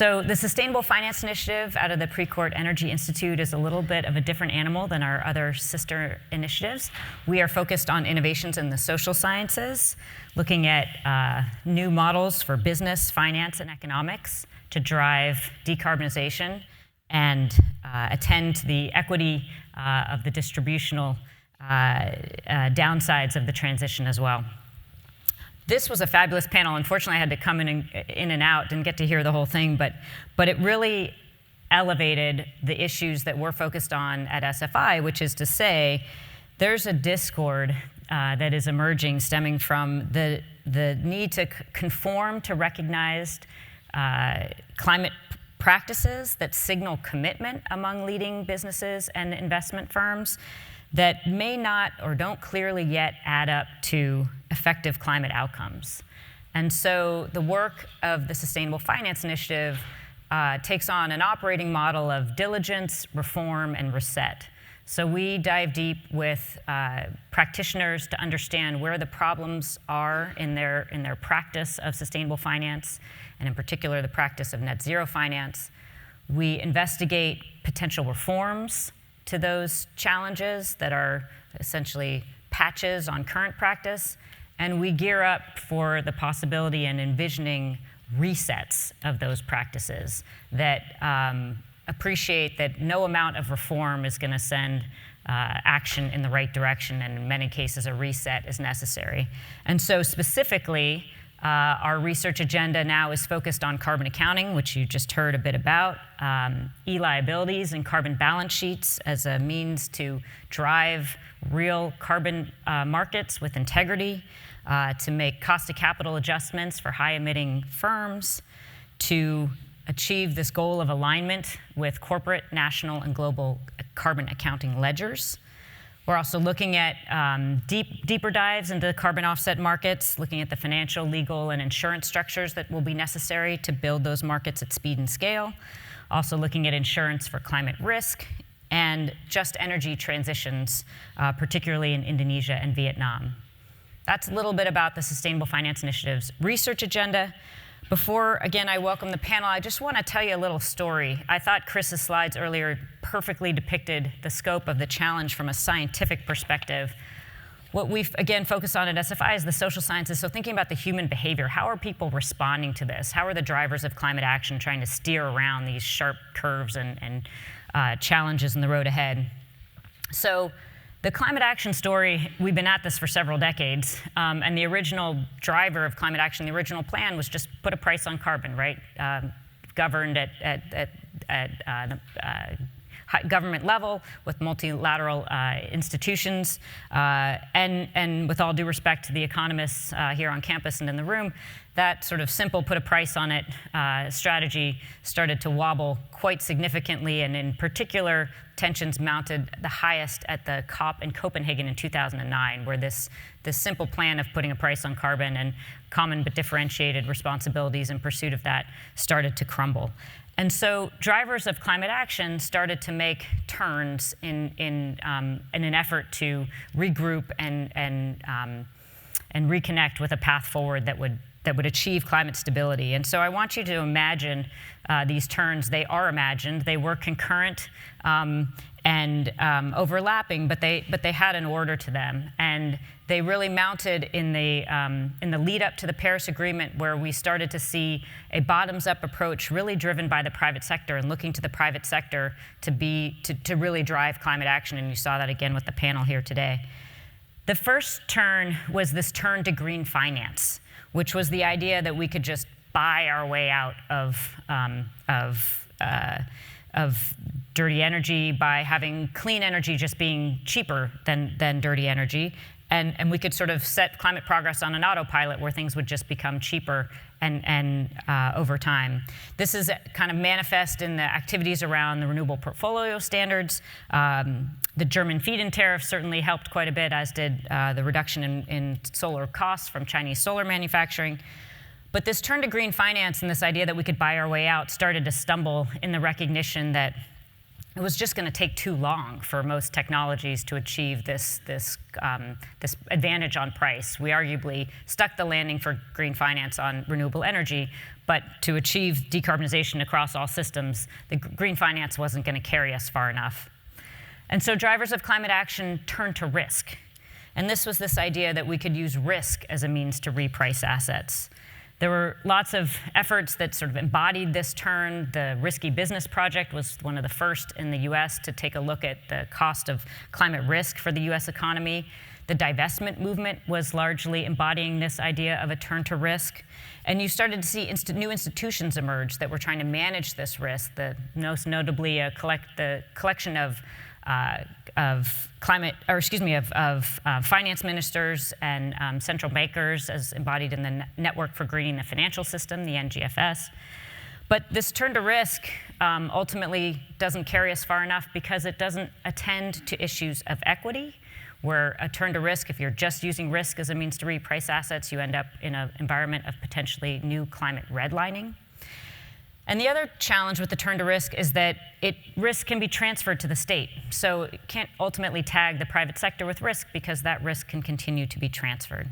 So the Sustainable Finance Initiative out of the Precourt Energy Institute is a little bit of a different animal than our other sister initiatives. We are focused on innovations in the social sciences, looking at new models for business, finance, and economics to drive decarbonization and attend to the equity of the distributional downsides of the transition as well. This was a fabulous panel. Unfortunately, I had to come in and out, didn't get to hear the whole thing, but it really elevated the issues that we're focused on at SFI, which is to say, there's a discord that is emerging stemming from the need to conform to recognized climate practices that signal commitment among leading businesses and investment firms that may not or don't clearly yet add up to effective climate outcomes. And so the work of the Sustainable Finance Initiative takes on an operating model of diligence, reform, and reset. So we dive deep with practitioners to understand where the problems are in their practice of sustainable finance, and in particular, the practice of net zero finance. We investigate potential reforms to those challenges that are essentially patches on current practice, and we gear up for the possibility and envisioning resets of those practices that appreciate that no amount of reform is going to send action in the right direction, and in many cases a reset is necessary. And so specifically, our research agenda now is focused on carbon accounting, which you just heard a bit about, e-liabilities and carbon balance sheets as a means to drive real carbon markets with integrity, to make cost of capital adjustments for high-emitting firms, to achieve this goal of alignment with corporate, national, and global carbon accounting ledgers. We're also looking at deeper dives into the carbon offset markets, looking at the financial, legal, and insurance structures that will be necessary to build those markets at speed and scale. Also looking at insurance for climate risk and just energy transitions, particularly in Indonesia and Vietnam. That's a little bit about the Sustainable Finance Initiative's research agenda. Before, again, I welcome the panel, I just want to tell you a little story. I thought Chris's slides earlier perfectly depicted the scope of the challenge from a scientific perspective. What we've, again, focused on at SFI is the social sciences, so thinking about the human behavior. How are people responding to this? How are the drivers of climate action trying to steer around these sharp curves and challenges in the road ahead? So the climate action story, we've been at this for several decades, and the original driver of climate action, the original plan was just put a price on carbon, right? Governed at government level with multilateral institutions, and with all due respect to the economists here on campus and in the room, that sort of simple put a price on it strategy started to wobble quite significantly, and in particular, tensions mounted the highest at the COP in Copenhagen in 2009, where this simple plan of putting a price on carbon and common but differentiated responsibilities in pursuit of that started to crumble. And so drivers of climate action started to make turns in an effort to regroup and reconnect with a path forward that would achieve climate stability. And so I want you to imagine these turns. They are imagined. They were concurrent and overlapping, but they had an order to them. And they really mounted in the lead up to the Paris Agreement, where we started to see a bottoms-up approach really driven by the private sector and looking to the private sector to really drive climate action. And you saw that again with the panel here today. The first turn was this turn to green finance, which was the idea that we could just buy our way out of dirty energy by having clean energy just being cheaper than dirty energy. And we could sort of set climate progress on an autopilot where things would just become cheaper and over time. This is kind of manifest in the activities around the renewable portfolio standards. The German feed-in tariff certainly helped quite a bit, as did the reduction in solar costs from Chinese solar manufacturing. But this turn to green finance and this idea that we could buy our way out started to stumble in the recognition that it was just going to take too long for most technologies to achieve this advantage on price. We arguably stuck the landing for green finance on renewable energy, but to achieve decarbonization across all systems, the green finance wasn't going to carry us far enough. And so drivers of climate action turned to risk. And this was this idea that we could use risk as a means to reprice assets. There were lots of efforts that sort of embodied this turn. The Risky Business Project was one of the first in the US to take a look at the cost of climate risk for the US economy. The divestment movement was largely embodying this idea of a turn to risk. And you started to see new institutions emerge that were trying to manage this risk, most notably the collection of finance ministers and central bankers as embodied in the Network for Greening the Financial System, the NGFS. But this turn to risk ultimately doesn't carry us far enough because it doesn't attend to issues of equity, where a turn to risk, if you're just using risk as a means to reprice assets, you end up in an environment of potentially new climate redlining. And the other challenge with the turn to risk is that risk can be transferred to the state. So it can't ultimately tag the private sector with risk because that risk can continue to be transferred.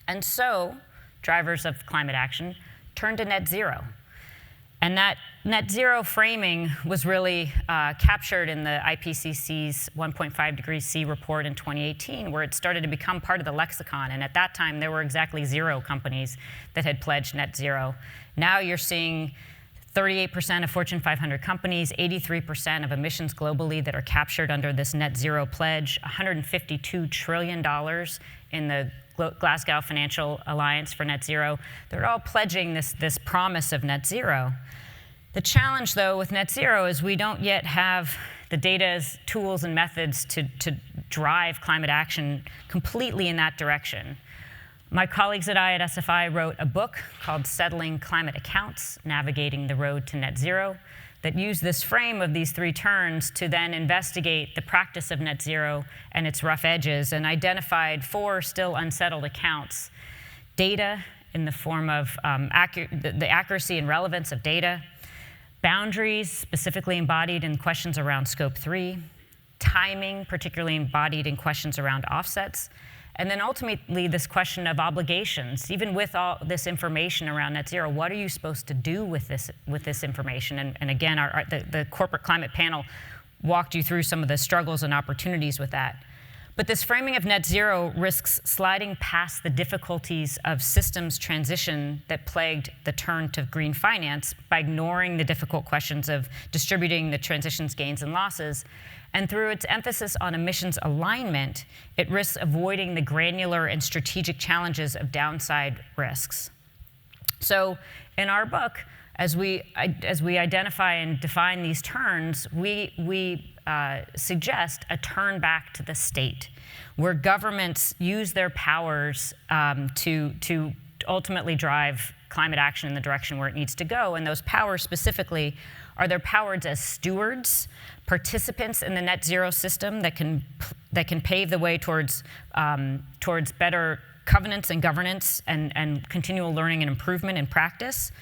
And so drivers of climate action turned to net zero. And that net zero framing was really captured in the IPCC's 1.5 degrees C report in 2018, where it started to become part of the lexicon. And at that time, there were exactly 0 companies that had pledged net zero. Now you're seeing 38% of Fortune 500 companies, 83% of emissions globally that are captured under this net zero pledge, $152 trillion in the Glasgow Financial Alliance for net zero. They're all pledging this promise of net zero. The challenge, though, with net zero is we don't yet have the data, tools, and methods to drive climate action completely in that direction. My colleagues and I at SFI wrote a book called Settling Climate Accounts, Navigating the Road to Net Zero, that used this frame of these 3 turns to then investigate the practice of net zero and its rough edges, and identified 4 still unsettled accounts. Data in the form of the accuracy and relevance of data, boundaries specifically embodied in questions around scope 3, timing particularly embodied in questions around offsets, and then ultimately this question of obligations. Even with all this information around net zero, what are you supposed to do with this information? And again, the corporate climate panel walked you through some of the struggles and opportunities with that. But this framing of net zero risks sliding past the difficulties of systems transition that plagued the turn to green finance by ignoring the difficult questions of distributing the transition's gains and losses. And through its emphasis on emissions alignment, it risks avoiding the granular and strategic challenges of downside risks. So in our book, as we identify and define these turns, we suggest a turn back to the state, where governments use their powers to ultimately drive climate action in the direction where it needs to go. And those powers specifically are their powers as stewards, participants in the net zero system that can pave the way towards better covenants and governance and continual learning and improvement in practice,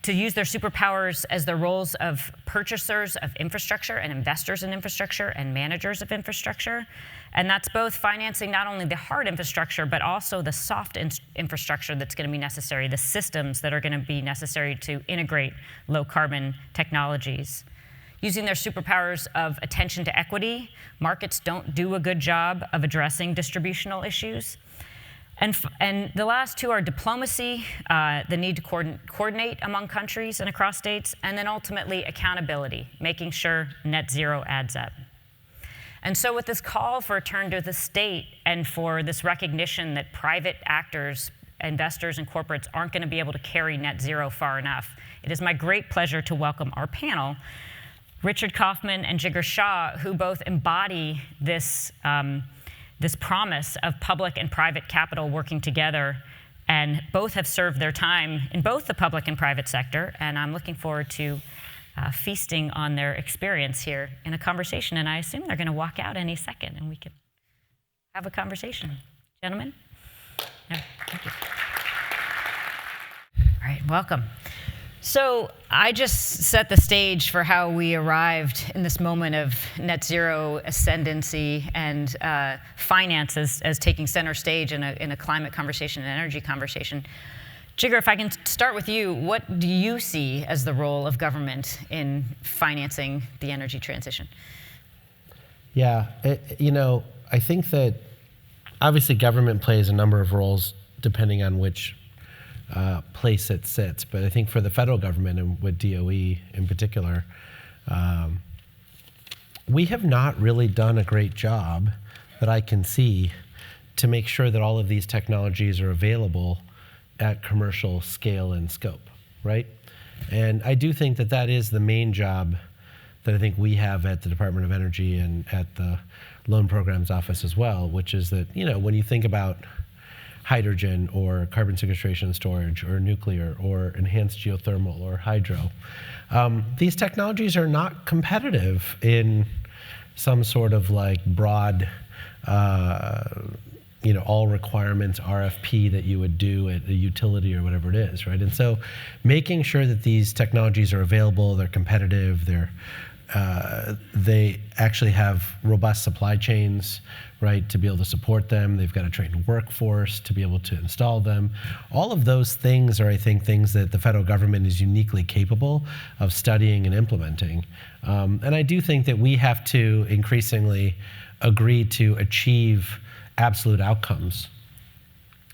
to use their superpowers as their roles of purchasers of infrastructure and investors in infrastructure and managers of infrastructure. And that's both financing not only the hard infrastructure, but also the soft infrastructure that's going to be necessary, the systems that are going to be necessary to integrate low carbon technologies. Using their superpowers of attention to equity, markets don't do a good job of addressing distributional issues. And the last 2 are diplomacy, the need to coordinate among countries and across states, and then ultimately accountability, making sure net zero adds up. And so with this call for a turn to the state and for this recognition that private actors, investors and corporates aren't going to be able to carry net zero far enough, it is my great pleasure to welcome our panel, Richard Kauffmann and Jigar Shah, who both embody this promise of public and private capital working together, and both have served their time in both the public and private sector, and I'm looking forward to feasting on their experience here in a conversation, and I assume they're going to walk out any second, and we can have a conversation. Gentlemen? Yeah, thank you. All right, welcome. So I just set the stage for how we arrived in this moment of net zero ascendancy and finance as taking center stage in a climate conversation, an energy conversation. Jigar, if I can start with you, what do you see as the role of government in financing the energy transition? Yeah, I think that obviously government plays a number of roles depending on which place it sits. But I think for the federal government and with DOE in particular, we have not really done a great job that I can see to make sure that all of these technologies are available at commercial scale and scope, right? And I do think that that is the main job that I think we have at the Department of Energy and at the Loan Programs Office as well, which is that, when you think about hydrogen or carbon sequestration and storage or nuclear or enhanced geothermal or hydro, these technologies are not competitive in some sort of like broad, all requirements RFP that you would do at a utility or whatever it is, right? And so making sure that these technologies are available, they're competitive, they actually have robust supply chains, right, to be able to support them. They've got a trained workforce to be able to install them. All of those things are, I think, things that the federal government is uniquely capable of studying and implementing. And I do think that we have to increasingly agree to achieve absolute outcomes,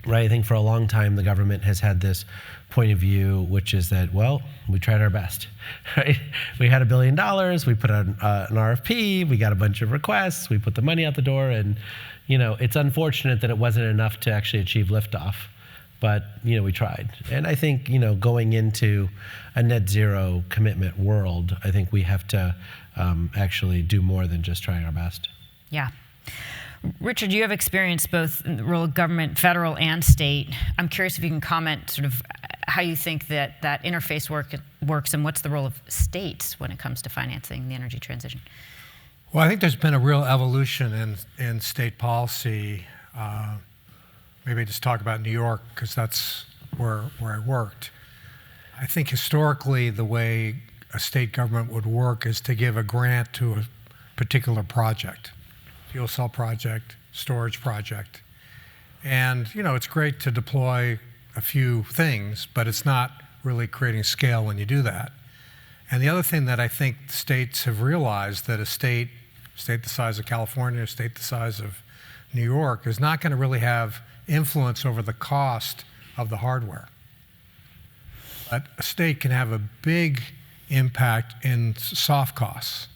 right? I think for a long time, the government has had this point of view, which is that, well, we tried our best, right? We had $1 billion, we put out an RFP, we got a bunch of requests, we put the money out the door, and it's unfortunate that it wasn't enough to actually achieve liftoff, but we tried. And I think going into a net zero commitment world, I think we have to actually do more than just trying our best. Yeah. Richard, you have experienced both in the role of government, federal and state. I'm curious if you can comment sort of how you think that interface works and what's the role of states when it comes to financing the energy transition. Well, I think there's been a real evolution in state policy. Maybe just talk about New York, because that's where I worked. I think historically the way a state government would work is to give a grant to a particular project. Fuel cell project, storage project. And it's great to deploy a few things, but it's not really creating scale when you do that. And the other thing that I think states have realized, that a state the size of California, a state the size of New York, is not going to really have influence over the cost of the hardware. But a state can have a big impact in soft costs.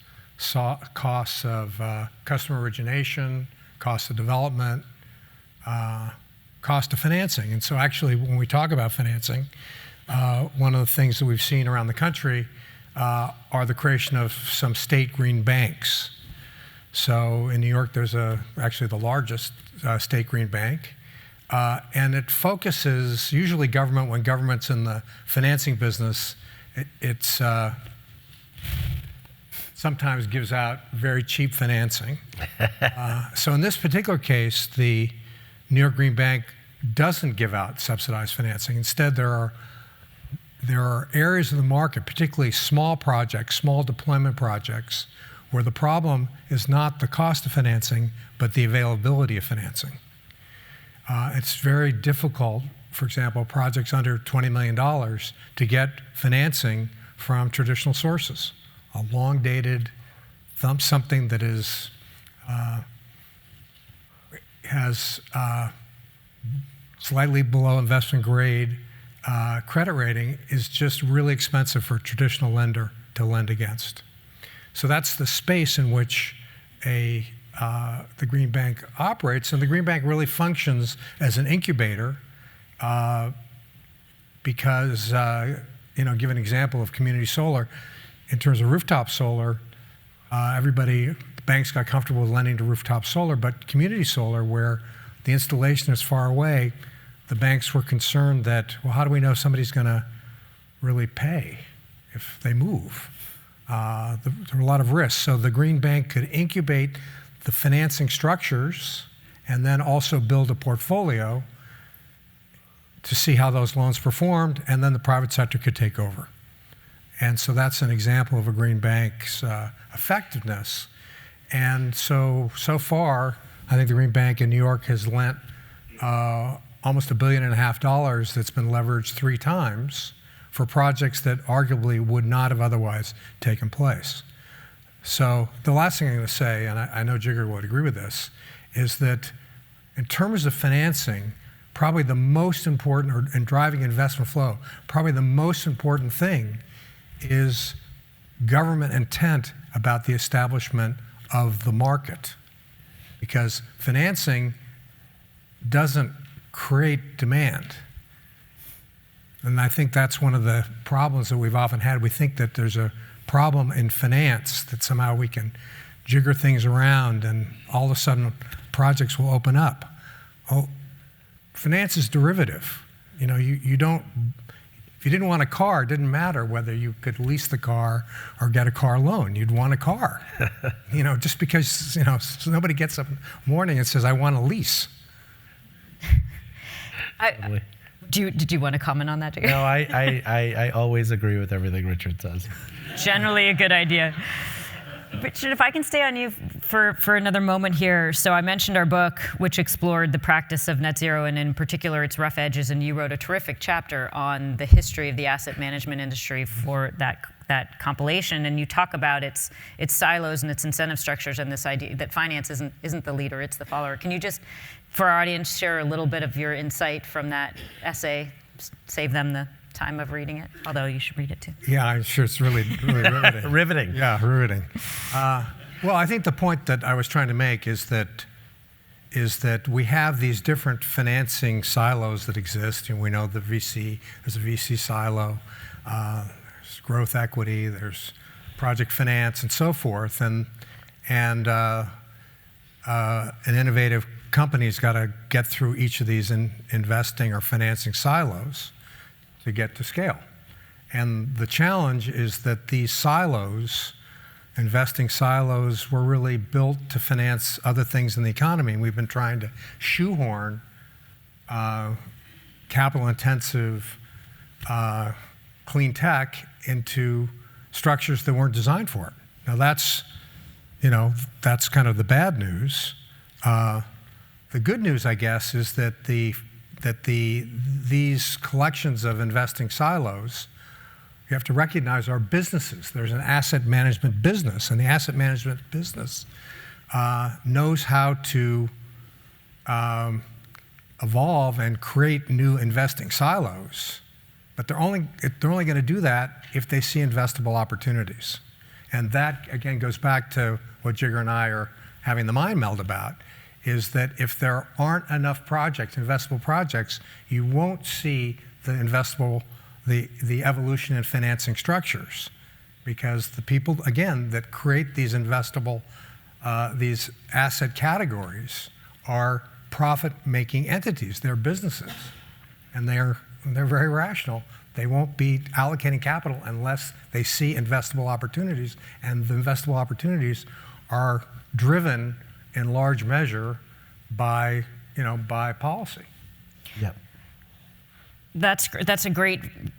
Costs of customer origination, cost of development, cost of financing. And so actually, when we talk about financing, one of the things that we've seen around the country are the creation of some state green banks. So in New York, there's actually the largest state green bank. And it focuses, usually when government's in the financing business, it's sometimes gives out very cheap financing. So in this particular case, the New York Green Bank doesn't give out subsidized financing. Instead, there are areas of the market, particularly small projects, small deployment projects, where the problem is not the cost of financing, but the availability of financing. It's very difficult, for example, projects under $20 million to get financing from traditional sources. A long-dated, something that has slightly below investment grade credit rating is just really expensive for a traditional lender to lend against. So that's the space in which the Green Bank operates, and the Green Bank really functions as an incubator because, give an example of community solar. In terms of rooftop solar, the banks got comfortable with lending to rooftop solar, but community solar, where the installation is far away, the banks were concerned that, well, how do we know somebody's going to really pay if they move? There are a lot of risks. So the Green Bank could incubate the financing structures and then also build a portfolio to see how those loans performed, and then the private sector could take over. And so that's an example of a green bank's effectiveness. And so far, I think the Green Bank in New York has lent almost $1.5 billion that's been leveraged 3 times for projects that arguably would not have otherwise taken place. So the last thing I'm going to say, and I know Jigar would agree with this, is that in terms of financing, probably the most important, or in driving investment flow, probably the most important thing is government intent about the establishment of the market. Because financing doesn't create demand. And I think that's one of the problems that we've often had. We think that there's a problem in finance, that somehow we can jigger things around and all of a sudden projects will open up. Oh, finance is derivative. You know, you don't, if you didn't want a car, it didn't matter whether you could lease the car or get a car loan. You'd want a car. You know, just because, you know, so nobody gets up in the morning and says, I want a lease. Did you want to comment on that, Jigar? No, I always agree with everything Richard says. Generally a good idea. Richard, if I can stay on you for another moment here. So I mentioned our book, which explored the practice of net zero, and in particular its rough edges, and you wrote a terrific chapter on the history of the asset management industry for that compilation, and you talk about its silos and its incentive structures, and this idea that finance isn't the leader, it's the follower. Can you just, for our audience, share a little bit of your insight from that essay, save them the time of reading it, although you should read it too. Yeah, I'm sure it's really riveting. Riveting. Yeah, riveting. Well, I think the point that I was trying to make is that we have these different financing silos that exist. And we know there's a VC silo, there's growth equity, there's project finance, and so forth. And an innovative company's got to get through each of these investing or financing silos to get to scale. And the challenge is that these silos, investing silos, were really built to finance other things in the economy. And we've been trying to shoehorn capital-intensive clean tech into structures that weren't designed for it. Now that's kind of the bad news. The good news, I guess, is that these collections of investing silos, you have to recognize, are businesses. There's an asset management business, and the asset management business knows how to evolve and create new investing silos, but they're only going to do that if they see investable opportunities. And that, again, goes back to what Jigar and I are having the mind meld about, is that if there aren't enough projects, investable projects, you won't see the evolution in financing structures, because the people, again, that create these investable, these asset categories are profit-making entities. They're businesses, and they're very rational. They won't be allocating capital unless they see investable opportunities, and the investable opportunities are driven in large measure by policy. Yep. That's a great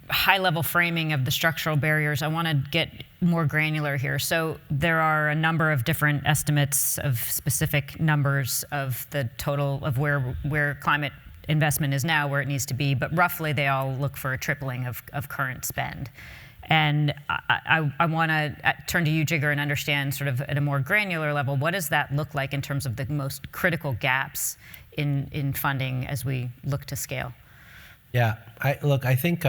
high-level framing of the structural barriers. I want to get more granular here. So there are a number of different estimates of specific numbers of the total of where climate investment is now, where it needs to be, but roughly they all look for a tripling of current spend. And I want to turn to you, Jigar, and understand sort of at a more granular level, what does that look like in terms of the most critical gaps in funding as we look to scale? Yeah, I think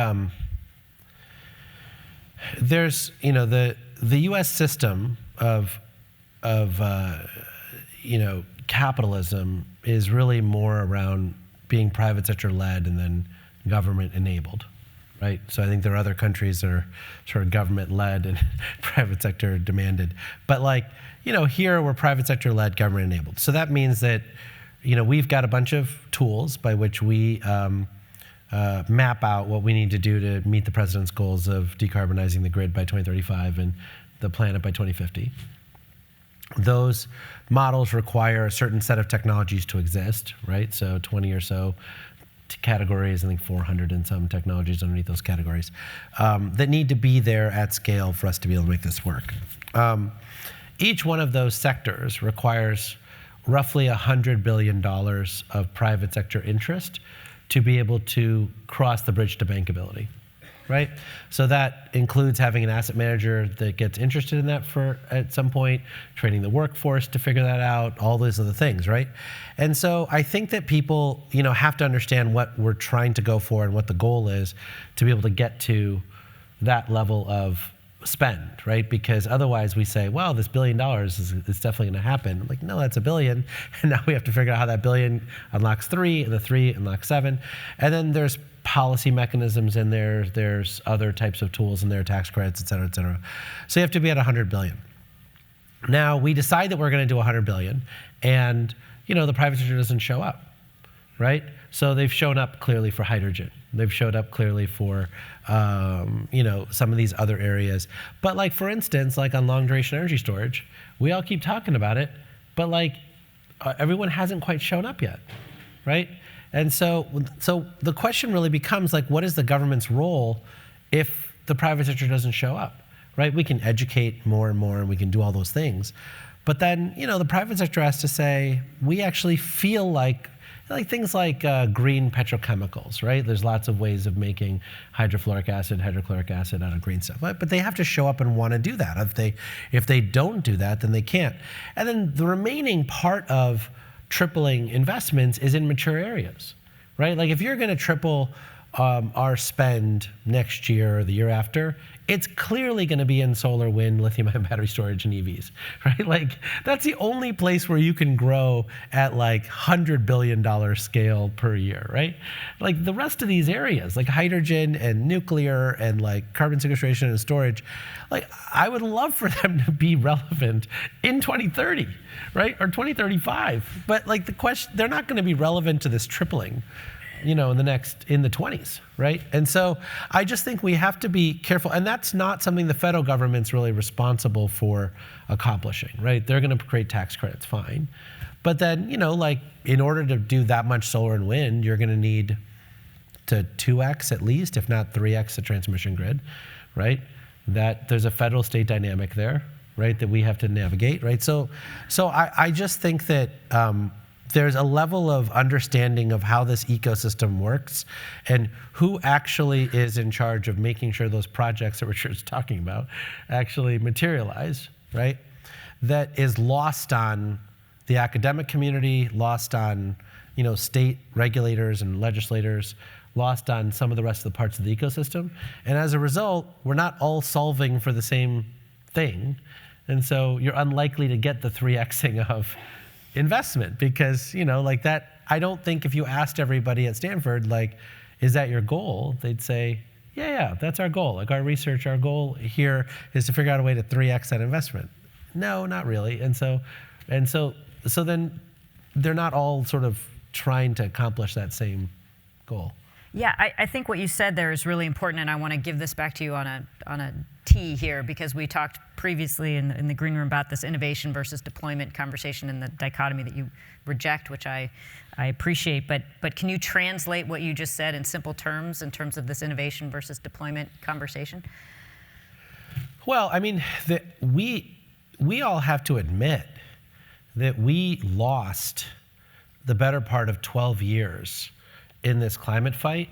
there's, the U.S. system of capitalism is really more around being private sector led and then government enabled. Right? So I think there are other countries that are sort of government-led and private sector demanded. But here we're private sector-led, government-enabled. So that means that, we've got a bunch of tools by which we map out what we need to do to meet the president's goals of decarbonizing the grid by 2035 and the planet by 2050. Those models require a certain set of technologies to exist, right? So 20 or so categories, I think 400 and some technologies underneath those categories, that need to be there at scale for us to be able to make this work. Each one of those sectors requires roughly $100 billion of private sector interest to be able to cross the bridge to bankability, right? So that includes having an asset manager that gets interested in that at some point, training the workforce to figure that out, all those other things, right? And so I think that people, have to understand what we're trying to go for and what the goal is to be able to get to that level of spend, right? Because otherwise we say, well, this $1 billion is definitely going to happen. I'm like, no, that's $1 billion. And now we have to figure out how that $1 billion unlocks 3, and the 3 unlocks 7. And then there's policy mechanisms in there. There's other types of tools in there, tax credits, et cetera, et cetera. So you have to be at $100 billion. Now we decide that we're going to do $100 billion, and the private sector doesn't show up, right? So they've shown up clearly for hydrogen. They've showed up clearly for, some of these other areas. But like, for instance, like on long duration energy storage, we all keep talking about it, but like everyone hasn't quite shown up yet, right? And so the question really becomes like, what is the government's role if the private sector doesn't show up, right? We can educate more and more, and we can do all those things. But then, the private sector has to say, we actually feel like things like green petrochemicals, right? There's lots of ways of making hydrofluoric acid, hydrochloric acid out of green stuff, but they have to show up and want to do that. If they don't do that, then they can't. And then the remaining part of tripling investments is in mature areas, right? Like if you're going to triple our spend next year or the year after, it's clearly going to be in solar, wind, lithium-ion battery storage, and EVs, right? Like that's the only place where you can grow at like $100 billion scale per year, right? Like the rest of these areas, like hydrogen and nuclear and like carbon sequestration and storage, like I would love for them to be relevant in 2030, right? Or 2035. But like the question, they're not going to be relevant to this tripling, in the 20s, right? And so I just think we have to be careful, and that's not something the federal government's really responsible for accomplishing, right? They're going to create tax credits, fine. But then, like in order to do that much solar and wind, you're going to need to 2x at least, if not 3x the transmission grid, right? That there's a federal state dynamic there, right? That we have to navigate, right? So I just think that there's a level of understanding of how this ecosystem works and who actually is in charge of making sure those projects that we're just talking about actually materialize, right? That is lost on the academic community, lost on state regulators and legislators, lost on some of the rest of the parts of the ecosystem. And as a result, we're not all solving for the same thing. And so you're unlikely to get the 3xing of investment because, like that, I don't think if you asked everybody at Stanford, like, is that your goal? They'd say, yeah, that's our goal. Like our research, our goal here is to figure out a way to 3x that investment. No, not really. And so then they're not all sort of trying to accomplish that same goal. Yeah, I think what you said there is really important, and I want to give this back to you on a tee here, because we talked previously in the green room about this innovation versus deployment conversation and the dichotomy that you reject, which I appreciate. But can you translate what you just said in simple terms in terms of this innovation versus deployment conversation? Well, I mean, we all have to admit that we lost the better part of 12 years in this climate fight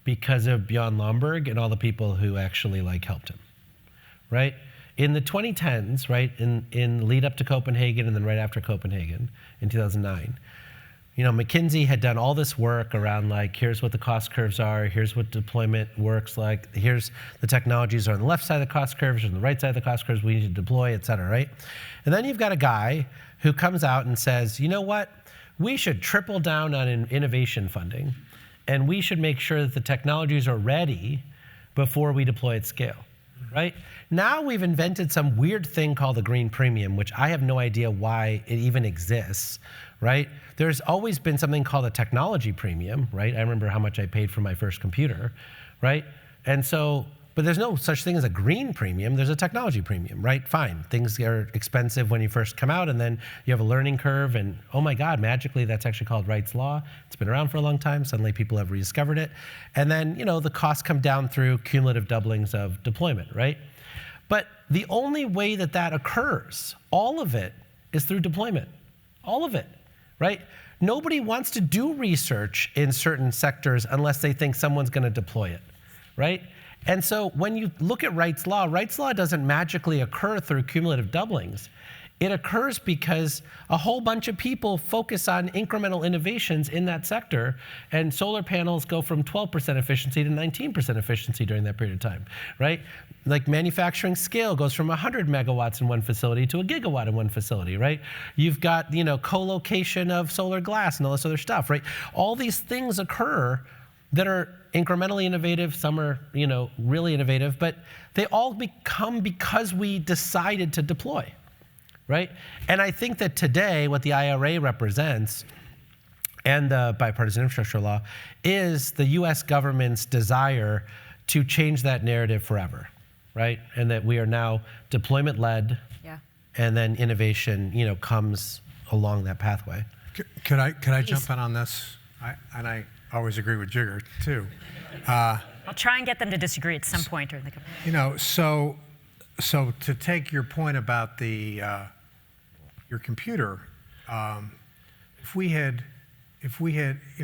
because of Bjorn Lomborg and all the people who actually helped him, right? In the 2010s, right, in lead up to Copenhagen and then right after Copenhagen in 2009, McKinsey had done all this work around here's what the cost curves are, here's what deployment works like, here's the technologies are on the left side of the cost curves, on the right side of the cost curves we need to deploy, et cetera, right? And then you've got a guy who comes out and says, you know what? We should triple down on innovation funding, and we should make sure that the technologies are ready before we deploy at scale, right? Now we've invented some weird thing called the green premium, which I have no idea why it even exists, right? There's always been something called a technology premium, right? I remember how much I paid for my first computer, right? And so but there's no such thing as a green premium. There's a technology premium, right? Fine. Things are expensive when you first come out, and then you have a learning curve, and oh my God, magically, that's actually called Wright's Law. It's been around for a long time. Suddenly people have rediscovered it. And then, the costs come down through cumulative doublings of deployment, right? But the only way that that occurs, all of it, is through deployment. All of it, right? Nobody wants to do research in certain sectors unless they think someone's going to deploy it, right? And so when you look at Wright's Law doesn't magically occur through cumulative doublings. It occurs because a whole bunch of people focus on incremental innovations in that sector, and solar panels go from 12% efficiency to 19% efficiency during that period of time, right? Like manufacturing scale goes from 100 megawatts in one facility to a gigawatt in one facility, right? You've got, co-location of solar glass and all this other stuff, right? All these things occur that are incrementally innovative, some are, really innovative, but they all become because we decided to deploy, right? And I think that today, what the IRA represents and the bipartisan infrastructure law is the US government's desire to change that narrative forever, right? And that we are now deployment-led, and then innovation, comes along that pathway. Could I jump in on this? I always agree with Jigar, too. I'll try and get them to disagree at some point during the so to take your point about your computer, if we had,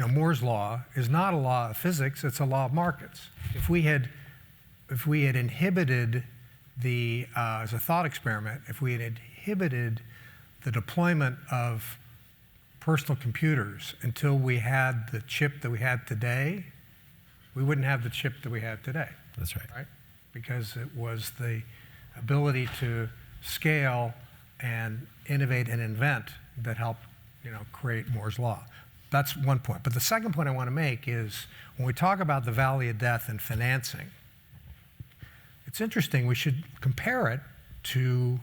Moore's law is not a law of physics; it's a law of markets. If we had inhibited as a thought experiment, if we had inhibited the deployment of personal computers until we had the chip that we had today, we wouldn't have the chip that we have today. That's right. Right? Because it was the ability to scale and innovate and invent that helped, create Moore's law. That's one point. But the second point I want to make is when we talk about the valley of death and financing, it's interesting. We should compare it to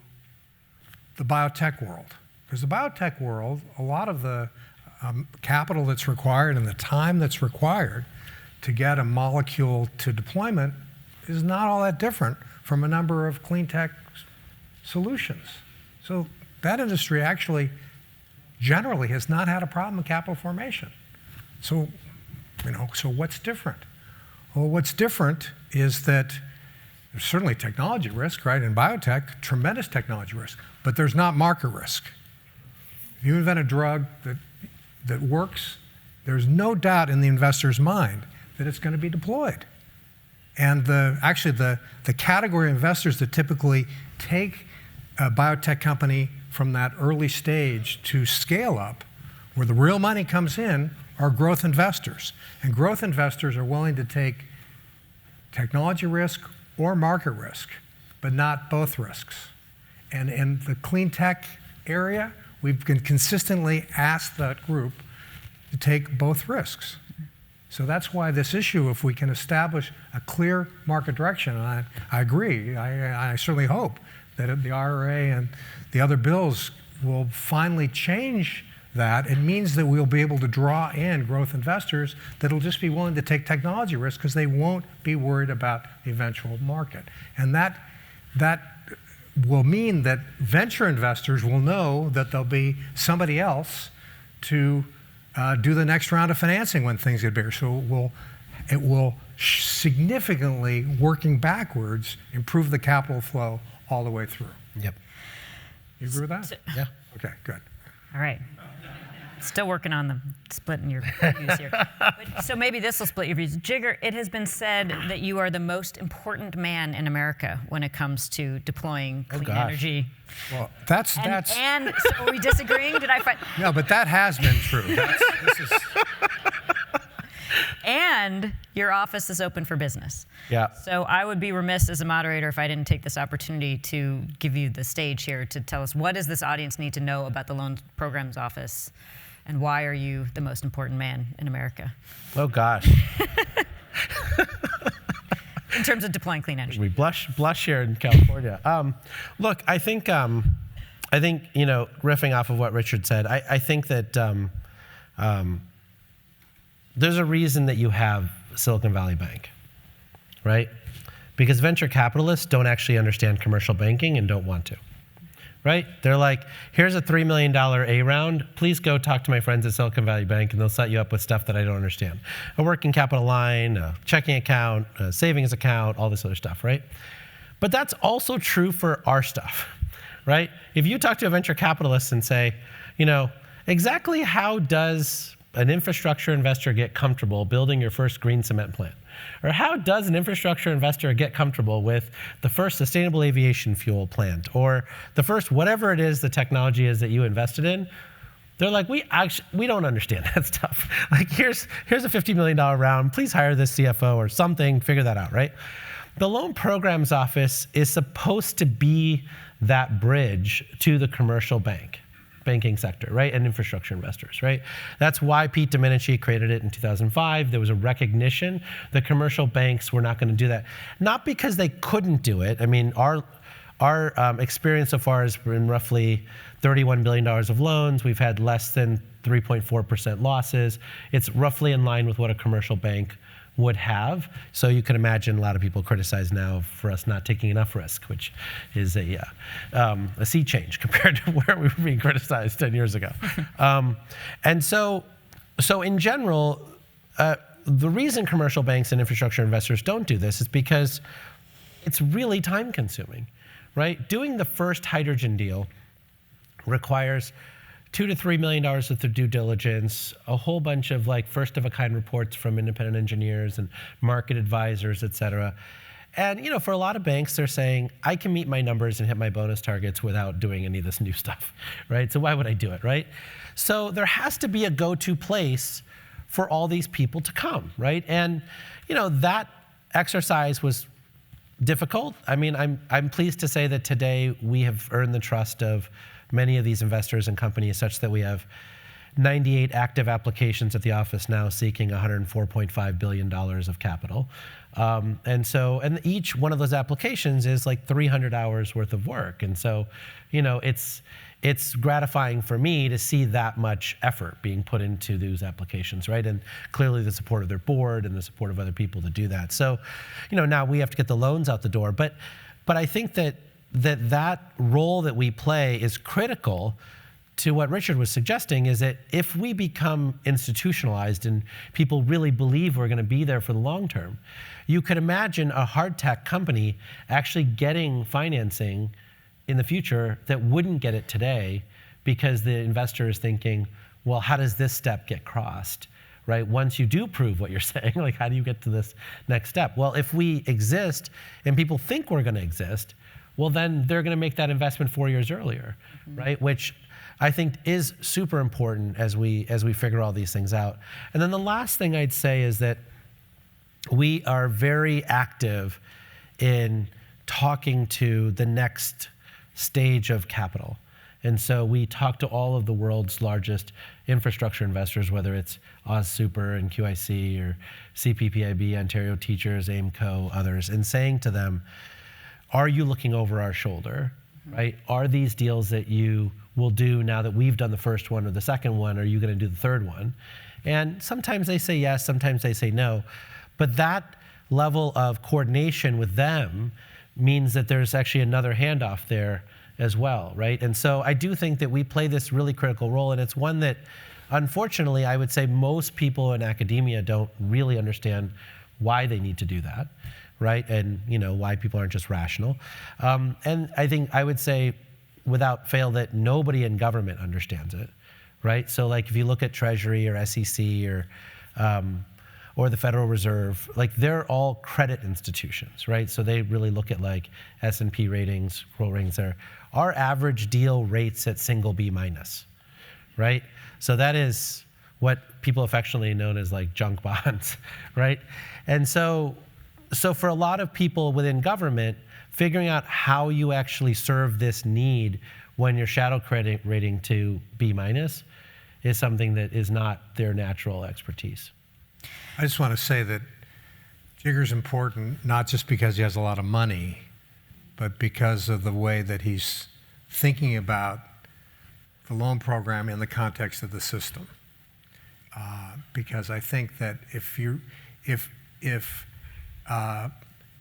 the biotech world. Because the biotech world, a lot of the capital that's required and the time that's required to get a molecule to deployment is not all that different from a number of clean tech solutions. So that industry actually generally has not had a problem with capital formation. So, so what's different? Well, what's different is that there's certainly technology risk, right? In biotech, tremendous technology risk, but there's not market risk. If you invent a drug that works, there's no doubt in the investor's mind that it's going to be deployed. And actually the category of investors that typically take a biotech company from that early stage to scale up, where the real money comes in, are growth investors. And growth investors are willing to take technology risk or market risk, but not both risks. And in the clean tech area, we've been consistently asked that group to take both risks. So that's why this issue, if we can establish a clear market direction, and I agree, I certainly hope that the IRA and the other bills will finally change that. It means that we'll be able to draw in growth investors that'll just be willing to take technology risk because they won't be worried about the eventual market. And that will mean that venture investors will know that there'll be somebody else to do the next round of financing when things get bigger. So it will significantly, working backwards, improve the capital flow all the way through. Yep. You agree with that? Yeah. Okay, good. All right. Still working on the splitting your views here. So maybe this will split your views. Jigar, it has been said that you are the most important man in America when it comes to deploying clean energy. Well, that's. And so are we disagreeing? Did I find? No, but that has been true. This is. And your office is open for business. Yeah. So I would be remiss as a moderator if I didn't take this opportunity to give you the stage here to tell us, what does this audience need to know about the Loan Programs Office, and why are you the most important man in America? Oh gosh. In terms of deploying clean energy. We blush here in California. Look, I think riffing off of what Richard said, I think that there's a reason that you have Silicon Valley Bank, right? because venture capitalists don't actually understand commercial banking and don't want to. Right? They're like, here's a $3 million A round. Please go talk to my friends at Silicon Valley Bank and they'll set you up with stuff that I don't understand. A working capital line, a checking account, a savings account, all this other stuff, right? But that's also true for our stuff, right? If you talk to a venture capitalist and say, exactly how does an infrastructure investor get comfortable building your first green cement plant? Or how does an infrastructure investor get comfortable with the first sustainable aviation fuel plant? Or the first whatever it is the technology is that you invested in? They're like, we don't understand that stuff. Like, here's a $50 million round. Please hire this CFO or something. Figure that out, right? The Loan Programs Office is supposed to be that bridge to the commercial banking sector, right, and infrastructure investors, right? That's why Pete Domenici created it in 2005. There was a recognition that commercial banks were not going to do that. Not because they couldn't do it. I mean, our experience so far has been roughly $31 billion of loans. We've had less than 3.4% losses. It's roughly in line with what a commercial bank would have. So you can imagine a lot of people criticize now for us not taking enough risk, which is a sea change compared to where we were being criticized 10 years ago. And so in general, the reason commercial banks and infrastructure investors don't do this is because it's really time consuming, right? Doing the first hydrogen deal requires $2 to $3 million worth of due diligence, a whole bunch of first of a kind reports from independent engineers and market advisors, et cetera. And for a lot of banks, they're saying, I can meet my numbers and hit my bonus targets without doing any of this new stuff, right? So why would I do it, right? So there has to be a go-to place for all these people to come, right? And that exercise was difficult. I mean, I'm pleased to say that today we have earned the trust of many of these investors and companies such that we have 98 active applications at the office now seeking $104.5 billion of capital. And each one of those applications is 300 hours worth of work. And so, it's gratifying for me to see that much effort being put into those applications, right? And clearly the support of their board and the support of other people to do that. So, now we have to get the loans out the door. But I think that role that we play is critical to what Richard was suggesting, is that if we become institutionalized and people really believe we're going to be there for the long term, you could imagine a hard tech company actually getting financing in the future that wouldn't get it today because the investor is thinking, well, how does this step get crossed, right? Once you do prove what you're saying, how do you get to this next step? Well, if we exist and people think we're going to exist, well, then they're going to make that investment 4 years earlier, right? Which I think is super important as we figure all these things out. And then the last thing I'd say is that we are very active in talking to the next stage of capital. And so we talk to all of the world's largest infrastructure investors, whether it's AusSuper and QIC or CPPIB, Ontario Teachers, AIMCO, others, and saying to them, are you looking over our shoulder, right? Are these deals that you will do now that we've done the first one or the second one, are you going to do the third one? And sometimes they say yes, sometimes they say no. But that level of coordination with them means that there's actually another handoff there as well, right? And so I do think that we play this really critical role, and it's one that, unfortunately, I would say most people in academia don't really understand why they need to do that, right? And why people aren't just rational. And I think I would say without fail that nobody in government understands it, right? So if you look at Treasury or SEC or the Federal Reserve, they're all credit institutions, right? So they really look at S&P ratings, roll ratings there. Our average deal rates at single B minus, right? So that is what people affectionately known as junk bonds, right? And so for a lot of people within government, figuring out how you actually serve this need when your shadow credit rating to B minus is something that is not their natural expertise. I just want to say that Jigar's important not just because he has a lot of money, but because of the way that he's thinking about the loan program in the context of the system. Because I think that if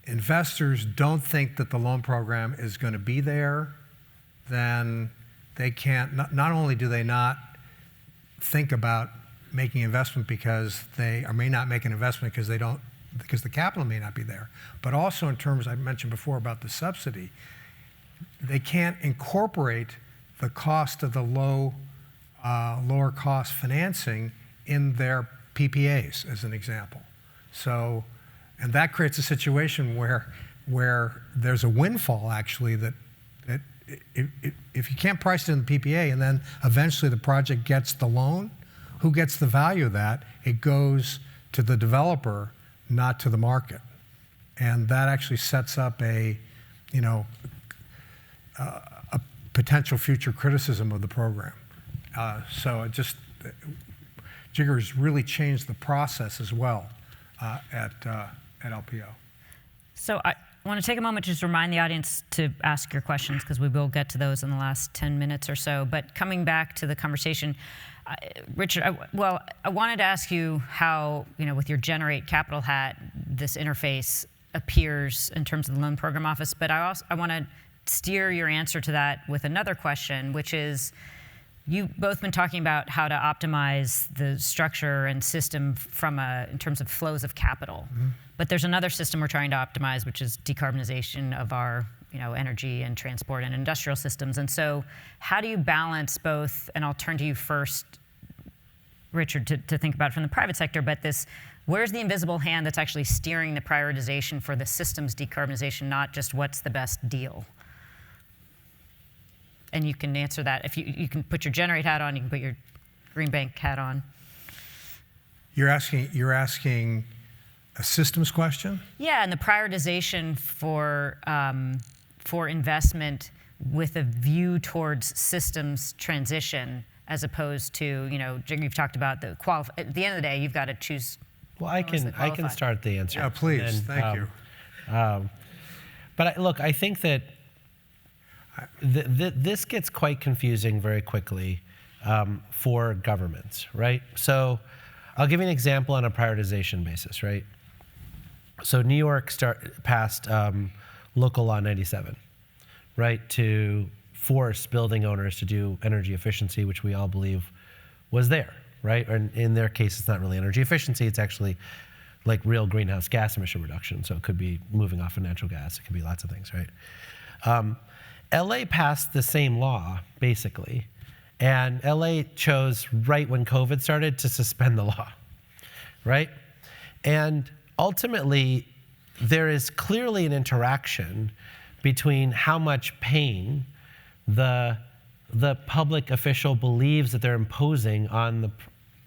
investors don't think that the loan program is going to be there, then they can't, not only do they not think about making investment because they, or may not make an investment because they don't, because the capital may not be there, but also in terms I mentioned before about the subsidy, they can't incorporate the cost of the lower cost financing in their PPAs, as an example. So, and that creates a situation where there's a windfall actually that if you can't price it in the PPA and then eventually the project gets the loan, who gets the value of that? It goes to the developer, not to the market. And that actually sets up a potential future criticism of the program. So it just, Jigar has really changed the process as well at LPO. So I want to take a moment to just remind the audience to ask your questions, because we will get to those in the last 10 minutes or so. But coming back to the conversation, Richard, I wanted to ask you how, with your Generate Capital hat, this interface appears in terms of the loan program office. But I want to steer your answer to that with another question, which is, you've both been talking about how to optimize the structure and system in terms of flows of capital. Mm-hmm. But there's another system we're trying to optimize, which is decarbonization of our energy and transport and industrial systems. And so how do you balance both, and I'll turn to you first, Richard, to think about it from the private sector, but where's the invisible hand that's actually steering the prioritization for the system's decarbonization, not just what's the best deal? And you can answer that. If you can put your Generate hat on, you can put your Green Bank hat on. You're asking a systems question? Yeah, and the prioritization for investment with a view towards systems transition, as opposed to, you've talked about at the end of the day, you've got to choose. Well, I can start the answer. Yeah, please. Thank you. But look, I think that this gets quite confusing very quickly for governments, right? So I'll give you an example on a prioritization basis, right? So New York passed Local Law 97, right, to force building owners to do energy efficiency, which we all believe was there, right? Or in their case, it's not really energy efficiency, it's actually like real greenhouse gas emission reduction. So it could be moving off of natural gas, it could be lots of things, right? LA passed the same law, basically, and LA chose right when COVID started to suspend the law, right? And ultimately, there is clearly an interaction between how much pain the public official believes that they're imposing on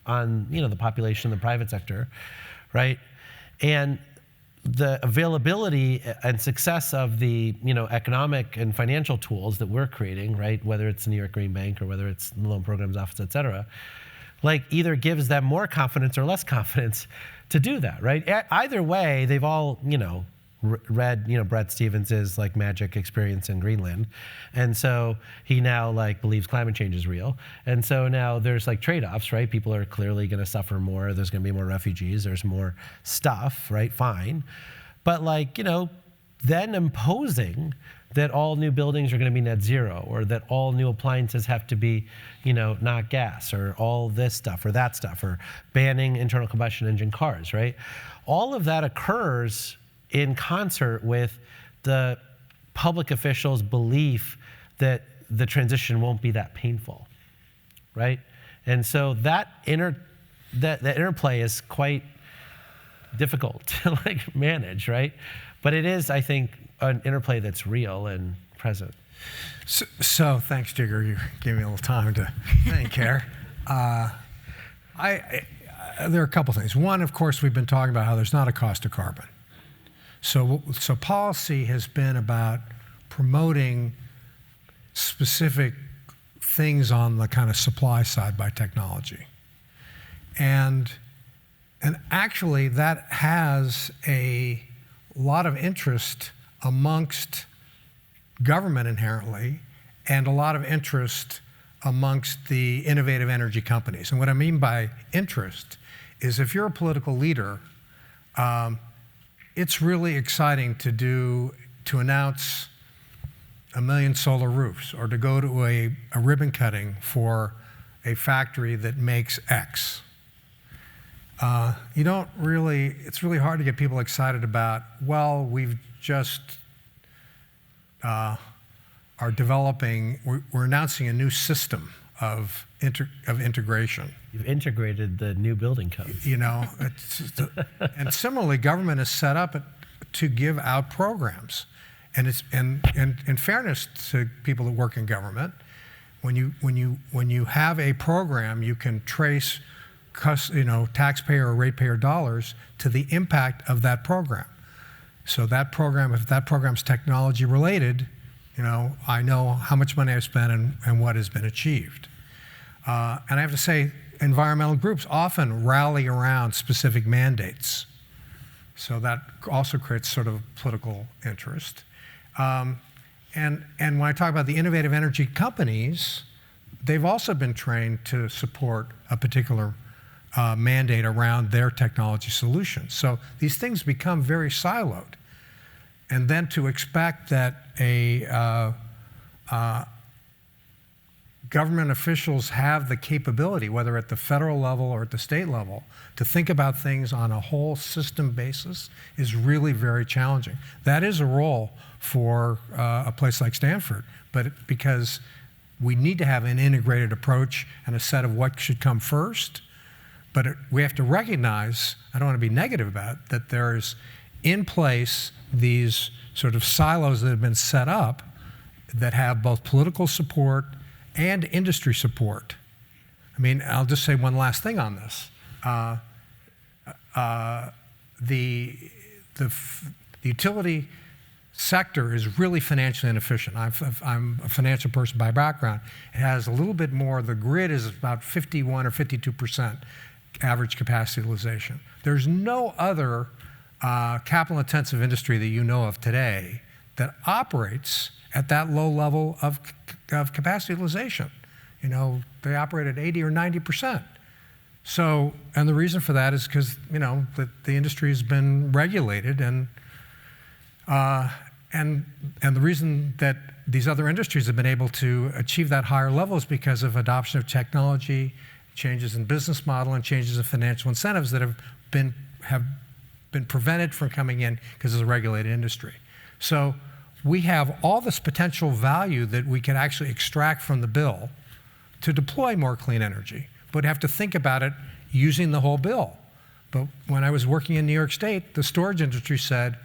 the population, the private sector, right? And the availability and success of the economic and financial tools that we're creating, right? Whether it's the New York Green Bank or whether it's the Loan Programs Office, et cetera, like either gives them more confidence or less confidence to do that, right? Either way, they've all read Bret Stevens's like magic experience in Greenland, and so he now like believes climate change is real, and so now there's like trade-offs, right? People are clearly going to suffer more. There's going to be more refugees. There's more stuff, right? Fine, but like then imposing that all new buildings are going to be net zero, or that all new appliances have to be not gas, or all this stuff or that stuff, or banning internal combustion engine cars, right? All of that occurs in concert with the public officials' belief that the transition won't be that painful, right? And so that interplay is quite difficult to like manage, right? But it is, I think, an interplay that's real and present. So thanks, Jigar. You gave me a little time to think here. There are a couple things. One, of course, we've been talking about how there's not a cost of carbon. So policy has been about promoting specific things on the kind of supply side by technology. And actually that has a lot of interest amongst government inherently, and a lot of interest amongst the innovative energy companies. And what I mean by interest is if you're a political leader, it's really exciting to announce 1 million solar roofs, or to go to a ribbon cutting for a factory that makes X. It's really hard to get people excited about, well, we've just are developing, we're announcing a new system of integration. You've integrated the new building code. And similarly, government is set up to give out programs. And in fairness to people that work in government, when you have a program, you can trace taxpayer or ratepayer dollars to the impact of that program. So that program, if that program's technology related, I know how much money I've spent and what has been achieved. And I have to say, environmental groups often rally around specific mandates. So that also creates sort of political interest. And when I talk about the innovative energy companies, they've also been trained to support a particular mandate around their technology solutions. So these things become very siloed. And then to expect that government officials have the capability, whether at the federal level or at the state level, to think about things on a whole system basis is really very challenging. That is a role for a place like Stanford, but because we need to have an integrated approach and a set of what should come first. But we have to recognize, I don't want to be negative about it, that there's in place these sort of silos that have been set up that have both political support and industry support. I mean, I'll just say one last thing on this. The utility sector is really financially inefficient. I'm a financial person by background. It has a little bit more, the grid is about 51 or 52% average capacity utilization. There's no other capital intensive industry that you know of today that operates at that low level of capacity utilization. They operate at 80 or 90%. So, and the reason for that is because, the industry has been regulated, and the reason that these other industries have been able to achieve that higher level is because of adoption of technology, changes in business model, and changes in financial incentives that have been prevented from coming in because it's a regulated industry. So we have all this potential value that we can actually extract from the bill to deploy more clean energy, but have to think about it using the whole bill. But when I was working in New York State, the storage industry said,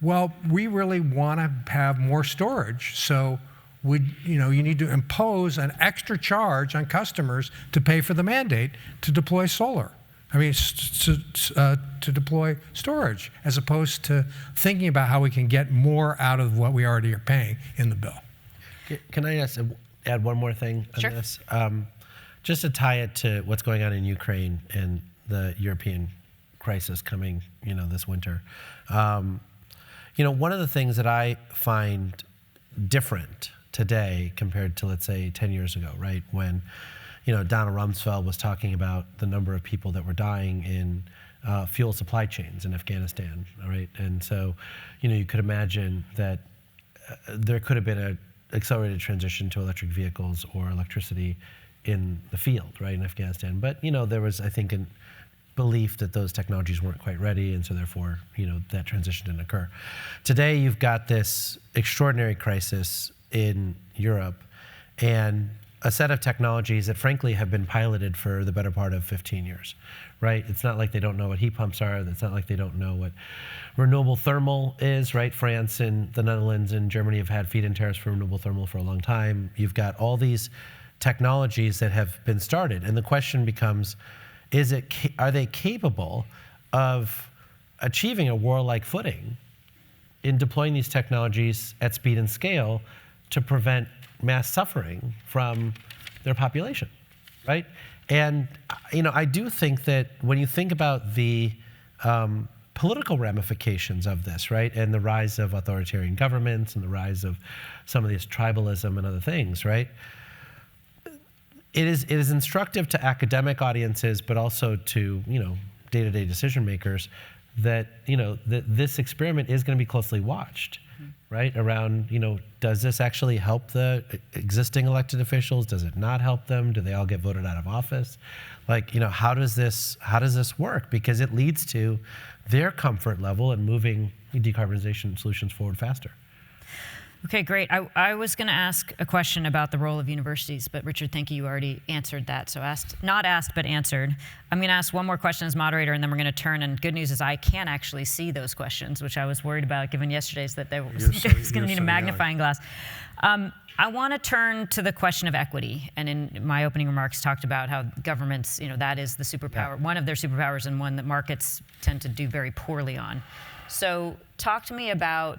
well, we really want to have more storage, so you need to impose an extra charge on customers to pay for the mandate to deploy solar. I mean, to deploy storage, as opposed to thinking about how we can get more out of what we already are paying in the bill. Can I add one more thing on this? Just to tie it to what's going on in Ukraine and the European crisis coming, this winter. One of the things that I find different today compared to, let's say, 10 years ago, right, when Donald Rumsfeld was talking about the number of people that were dying in fuel supply chains in Afghanistan, right? And so, you could imagine that there could have been an accelerated transition to electric vehicles or electricity in the field, right, in Afghanistan. But, there was, I think, a belief that those technologies weren't quite ready, and so therefore, that transition didn't occur. Today, you've got this extraordinary crisis in Europe, and a set of technologies that frankly have been piloted for the better part of 15 years, right? It's not like they don't know what heat pumps are. It's not like they don't know what renewable thermal is, right? France and the Netherlands and Germany have had feed-in tariffs for renewable thermal for a long time. You've got all these technologies that have been started, and the question becomes, are they capable of achieving a warlike footing in deploying these technologies at speed and scale to prevent mass suffering from their population, right? And I do think that when you think about the political ramifications of this, right, and the rise of authoritarian governments and the rise of some of this tribalism and other things, right, it is instructive to academic audiences, but also to day-to-day decision makers, that, that this experiment is going to be closely watched, right? Around, does this actually help the existing elected officials? Does it not help them? Do they all get voted out of office? Like, how does this work? Because it leads to their comfort level in moving decarbonization solutions forward faster. Okay, great. I was going to ask a question about the role of universities, but Richard, thank you. You already answered that. So not asked, but answered. I'm going to ask one more question as moderator, and then we're going to turn. And good news is I can actually see those questions, which I was worried about given yesterday's that there was going to need a magnifying glass. I want to turn to the question of equity. And in my opening remarks, talked about how governments, that is the superpower, one of their superpowers, and one that markets tend to do very poorly on. So talk to me about,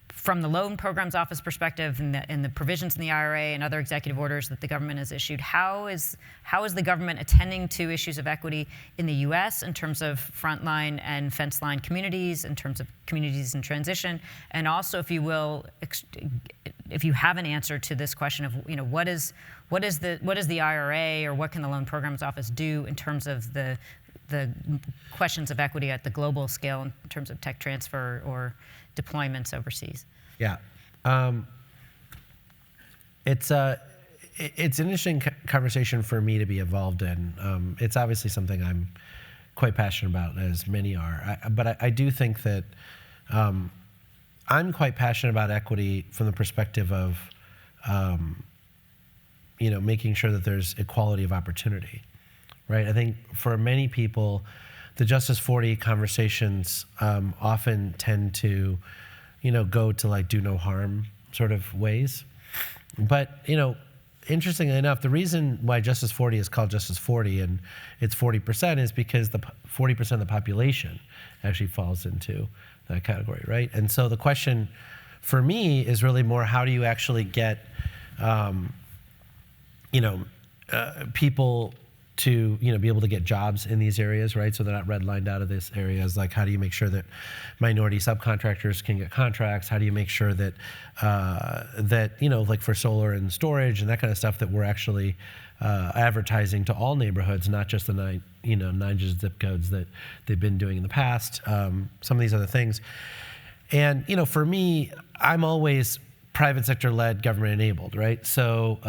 from the Loan Programs Office perspective and the provisions in the IRA and other executive orders that the government has issued, how is the government attending to issues of equity in the US in terms of frontline and fence line communities, in terms of communities in transition, and also, if you will, if you have an answer to this question of, what is the IRA, or what can the Loan Programs Office do in terms of the questions of equity at the global scale in terms of tech transfer or deployments overseas? Yeah, it's an interesting conversation for me to be involved in. It's obviously something I'm quite passionate about, as many are. But I do think that I'm quite passionate about equity from the perspective of, making sure that there's equality of opportunity, right? I think for many people, the Justice 40 conversations often tend to, go to like do no harm sort of ways. But, interestingly enough, the reason why Justice 40 is called Justice 40 and it's 40% is because the 40% of the population actually falls into that category, right? And so the question for me is really more, how do you actually get, people to be able to get jobs in these areas, right? So they're not redlined out of these areas. Like, how do you make sure that minority subcontractors can get contracts? How do you make sure that like for solar and storage and that kind of stuff, that we're actually advertising to all neighborhoods, not just the nine zip codes that they've been doing in the past. Some of these other things, and for me, I'm always private sector led, government enabled, right? So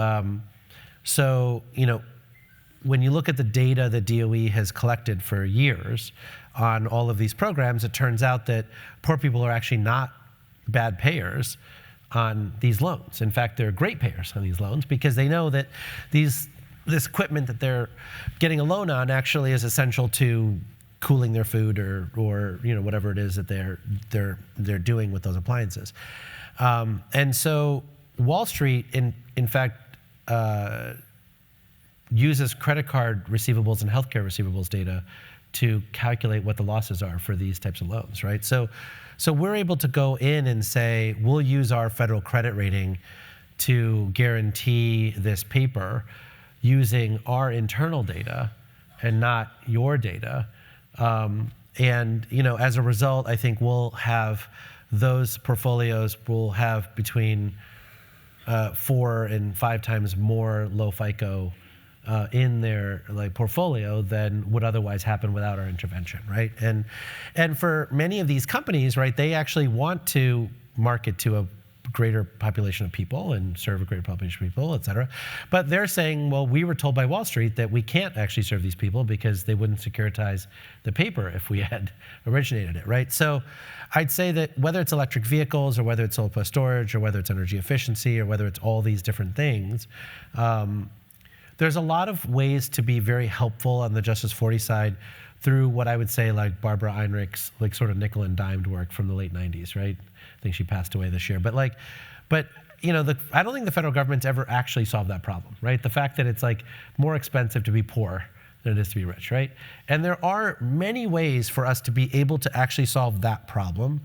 when you look at the data that DOE has collected for years on all of these programs, it turns out that poor people are actually not bad payers on these loans. In fact, they're great payers on these loans, because they know that this equipment that they're getting a loan on actually is essential to cooling their food or whatever it is that they're doing with those appliances. And so Wall Street, in fact, uses credit card receivables and healthcare receivables data to calculate what the losses are for these types of loans, right? So we're able to go in and say, we'll use our federal credit rating to guarantee this paper using our internal data and not your data. And as a result, I think we'll have those portfolios will have between 4 and 5 times more low FICO in their portfolio than would otherwise happen without our intervention, right? And for many of these companies, right, they actually want to market to a greater population of people and serve a greater population of people, et cetera. But they're saying, well, we were told by Wall Street that we can't actually serve these people because they wouldn't securitize the paper if we had originated it, right? So I'd say that whether it's electric vehicles or whether it's solar plus storage or whether it's energy efficiency or whether it's all these different things, there's a lot of ways to be very helpful on the Justice 40 side through what I would say like Barbara Einrich's sort of nickel and dimed work from the late 90s, right? I think she passed away this year. But I don't think the federal government's ever actually solved that problem, right? The fact that it's more expensive to be poor than it is to be rich, right? And there are many ways for us to be able to actually solve that problem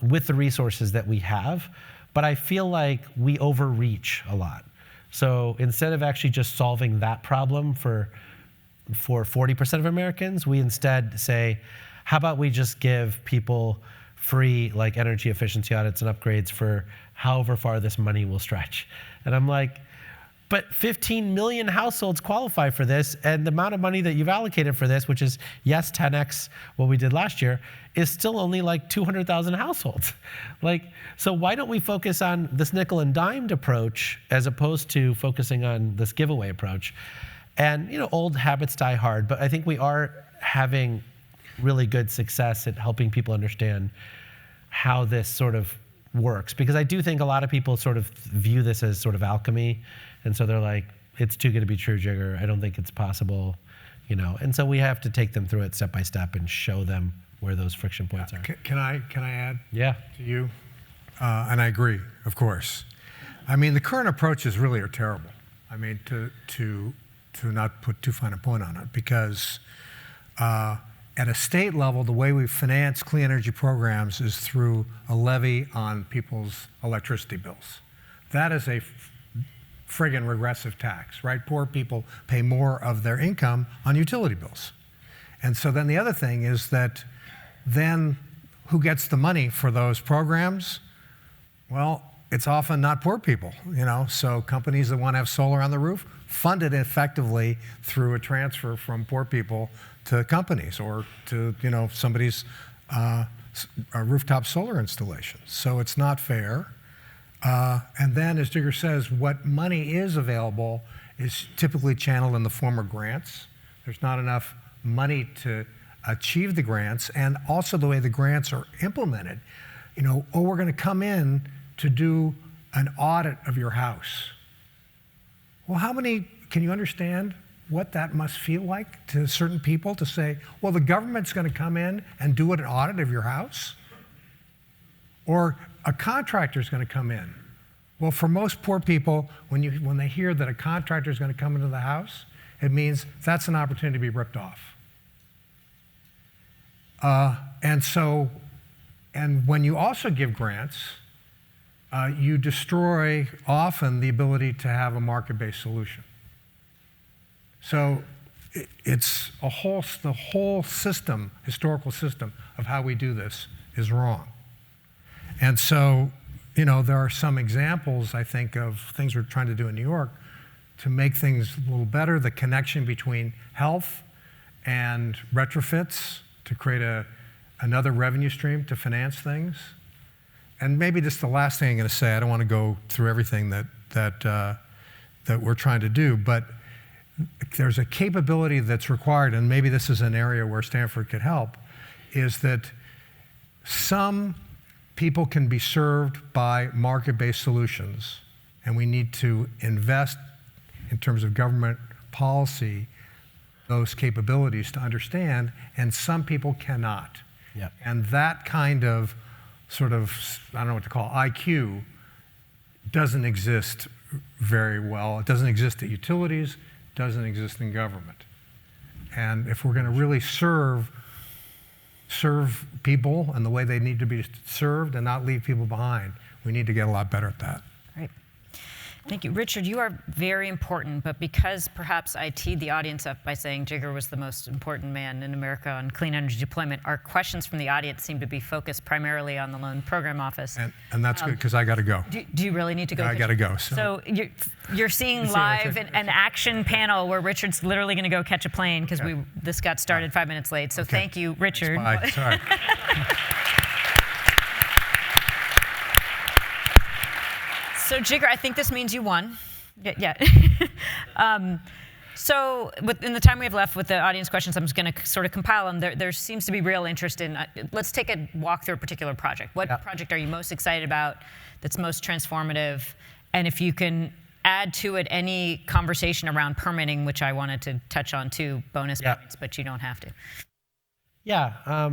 with the resources that we have, but I feel like we overreach a lot. So instead of actually just solving that problem for 40% of Americans, we instead say, how about we just give people free energy efficiency audits and upgrades for however far this money will stretch? And I'm like, but 15 million households qualify for this, and the amount of money that you've allocated for this, which is, yes, 10x what we did last year, is still only like 200,000 households. So why don't we focus on this nickel and dimed approach as opposed to focusing on this giveaway approach? And old habits die hard, but I think we are having really good success at helping people understand how this sort of works. Because I do think a lot of people sort of view this as sort of alchemy, and so they're like, it's too good to be true, Jigar. I don't think it's possible, And so we have to take them through it step by step and show them where those friction points are. Can I add Yeah. to you? And I agree, of course. I mean, the current approaches really are terrible. I mean, to not put too fine a point on it, because at a state level, the way we finance clean energy programs is through a levy on people's electricity bills. That is a friggin' regressive tax, right? Poor people pay more of their income on utility bills. And so then the other thing is that then who gets the money for those programs? Well, it's often not poor people, So companies that want to have solar on the roof fund it effectively through a transfer from poor people to companies or to somebody's rooftop solar installation. So it's not fair. And then, as Jigar says, what money is available is typically channeled in the form of grants. There's not enough money to achieve the grants, and also the way the grants are implemented. We're going to come in to do an audit of your house. Well, can you understand what that must feel like to certain people to say, well, the government's going to come in and do an audit of your house? Or a contractor's going to come in. Well, for most poor people, when they hear that a contractor's going to come into the house, it means that's an opportunity to be ripped off. And when you also give grants, you destroy often the ability to have a market-based solution. So it's the whole system, historical system of how we do this is wrong. And so, there are some examples, I think, of things we're trying to do in New York to make things a little better, the connection between health and retrofits to create another revenue stream to finance things. And maybe just the last thing I'm going to say, I don't want to go through everything that we're trying to do, but there's a capability that's required, and maybe this is an area where Stanford could help, is that some people can be served by market-based solutions, and we need to invest in terms of government policy those capabilities to understand, and some people cannot. Yep. And that kind of I don't know what to call IQ, doesn't exist very well. It doesn't exist at utilities, doesn't exist in government. And if we're going to really serve people and the way they need to be served and not leave people behind, we need to get a lot better at that. Right. Thank you. Richard, you are very important, but because perhaps I teed the audience up by saying Jigar was the most important man in America on clean energy deployment, our questions from the audience seem to be focused primarily on the Loan Program Office. And that's good, because I got to go. Do you really need to go? I got to go. So you're seeing live an action panel where Richard's literally going to go catch a plane because this got started 5 minutes late. So thank you, Richard. Thanks, bye. Sorry. So Jigar, I think this means you won. Yeah. So in the time we have left with the audience questions, I'm just going to sort of compile them. There seems to be real interest in, let's take a walk through a particular project. What project are you most excited about that's most transformative? And if you can add to it any conversation around permitting, which I wanted to touch on too, bonus points, but you don't have to. Yeah.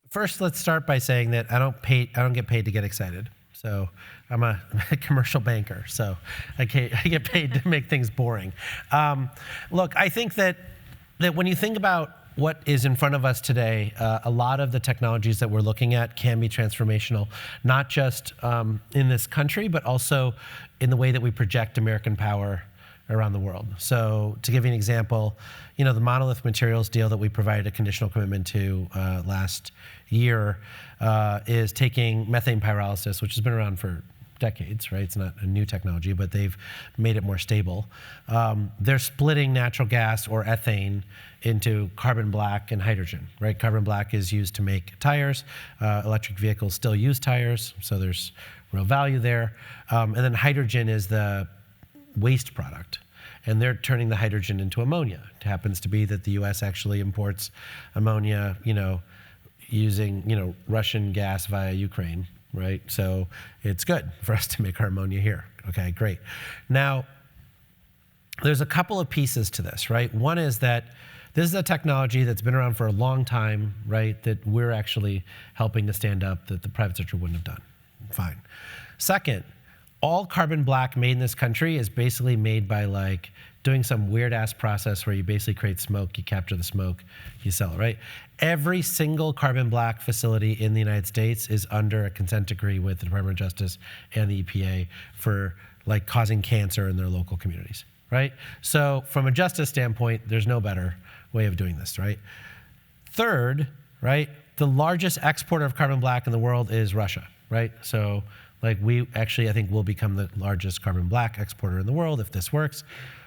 First, let's start by saying that I don't get paid to get excited. So I'm a commercial banker, so I get paid to make things boring. Look, I think that when you think about what is in front of us today, a lot of the technologies that we're looking at can be transformational, not just in this country, but also in the way that we project American power around the world. So to give you an example, the monolith materials deal that we provided a conditional commitment to last year is taking methane pyrolysis, which has been around for decades, right? It's not a new technology, but they've made it more stable. They're splitting natural gas or ethane into carbon black and hydrogen, right? Carbon black is used to make tires. Electric vehicles still use tires, so there's real value there. And then hydrogen is the waste product. And they're turning the hydrogen into ammonia. It happens to be that the U.S. actually imports ammonia, using, Russian gas via Ukraine, right? So it's good for us to make our ammonia here. Okay, great. Now, there's a couple of pieces to this, right? One is that this is a technology that's been around for a long time, right? That we're actually helping to stand up that the private sector wouldn't have done. Fine. Second, all carbon black made in this country is basically made by doing some weird ass process where you basically create smoke, you capture the smoke, you sell it, right? Every single carbon black facility in the United States is under a consent decree with the Department of Justice and the EPA for causing cancer in their local communities, right? So from a justice standpoint, there's no better way of doing this, right? Third, right, the largest exporter of carbon black in the world is Russia, right? So we actually, I think, will become the largest carbon black exporter in the world if this works.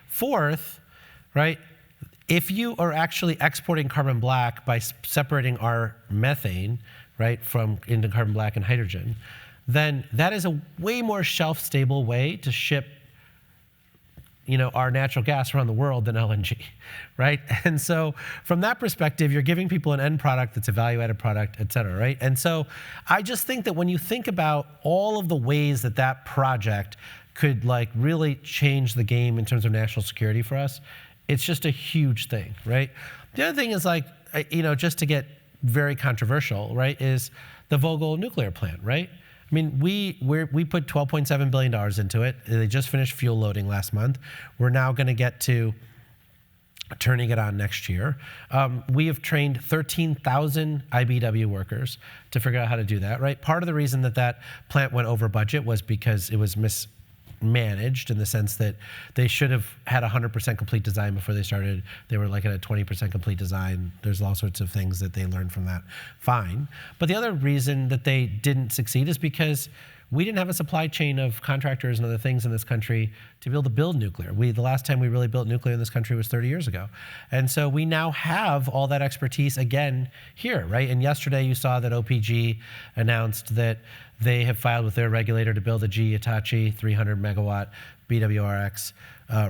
Fourth, right, if you are actually exporting carbon black by separating our methane, right, into carbon black and hydrogen, then that is a way more shelf-stable way to ship our natural gas around the world than LNG, right? And so from that perspective, you're giving people an end product that's a value-added product, et cetera, right? And so I just think that when you think about all of the ways that project could really change the game in terms of national security for us, it's just a huge thing, right? The other thing is just to get very controversial, right, is the Vogtle nuclear plant, right? I mean, we put $12.7 billion into it. They just finished fuel loading last month. We're now going to get to turning it on next year. We have trained 13,000 IBEW workers to figure out how to do that, right? Part of the reason that plant went over budget was because it was mismanaged in the sense that they should have had 100% complete design before they started. They were at a 20% complete design. There's all sorts of things that they learned from that. Fine. But the other reason that they didn't succeed is because we didn't have a supply chain of contractors and other things in this country to be able to build nuclear. The last time we really built nuclear in this country was 30 years ago. And so we now have all that expertise again here, right? And yesterday you saw that OPG announced that they have filed with their regulator to build a GE Hitachi 300 megawatt BWRX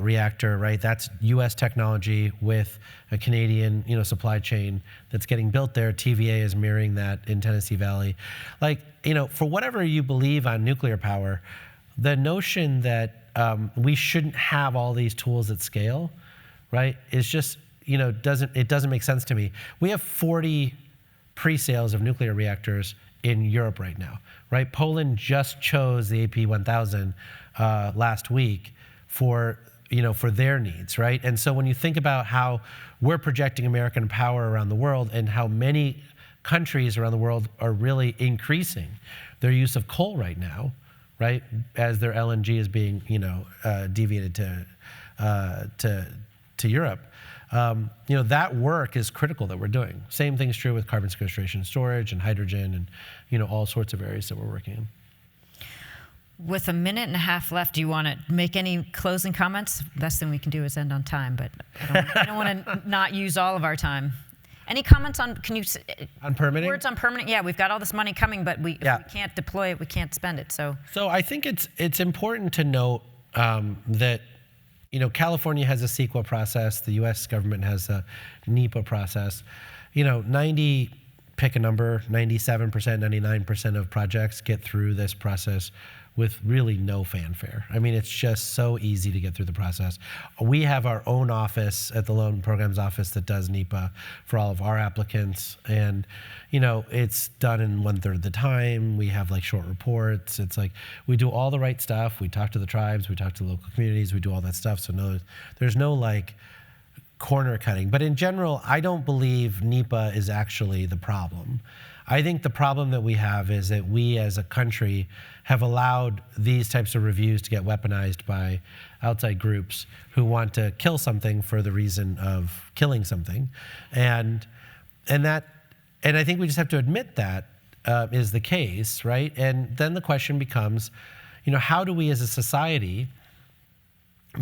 reactor, right? That's U.S. technology with a Canadian, supply chain that's getting built there. TVA is mirroring that in Tennessee Valley. For whatever you believe on nuclear power, the notion that we shouldn't have all these tools at scale, right, is just, doesn't make sense to me. We have 40 pre-sales of nuclear reactors in Europe right now, right? Poland just chose the AP1000 last week for their needs, right? And so when you think about how we're projecting American power around the world and how many countries around the world are really increasing their use of coal right now, right, as their LNG is being, deviated to Europe. That work is critical that we're doing. Same thing's true with carbon sequestration and storage and hydrogen and, all sorts of areas that we're working in. With a minute and a half left, do you want to make any closing comments? Best thing we can do is end on time, but I don't want to not use all of our time. Any comments on, on permitting? Words on permitting? Yeah, we've got all this money coming, but if we can't deploy it, we can't spend it, so. So I think it's important to note that, California has a CEQA process, the US government has a NEPA process. Pick a number, 97%, 99% of projects get through this process with really no fanfare. I mean, it's just so easy to get through the process. We have our own office at the Loan Programs Office that does NEPA for all of our applicants. And, it's done in 1/3 of the time. We have short reports. It's we do all the right stuff. We talk to the tribes, we talk to the local communities, we do all that stuff. So there's no corner cutting. But in general, I don't believe NEPA is actually the problem. I think the problem that we have is that we as a country have allowed these types of reviews to get weaponized by outside groups who want to kill something for the reason of killing something. And I think we just have to admit that is the case, right? And then the question becomes, how do we as a society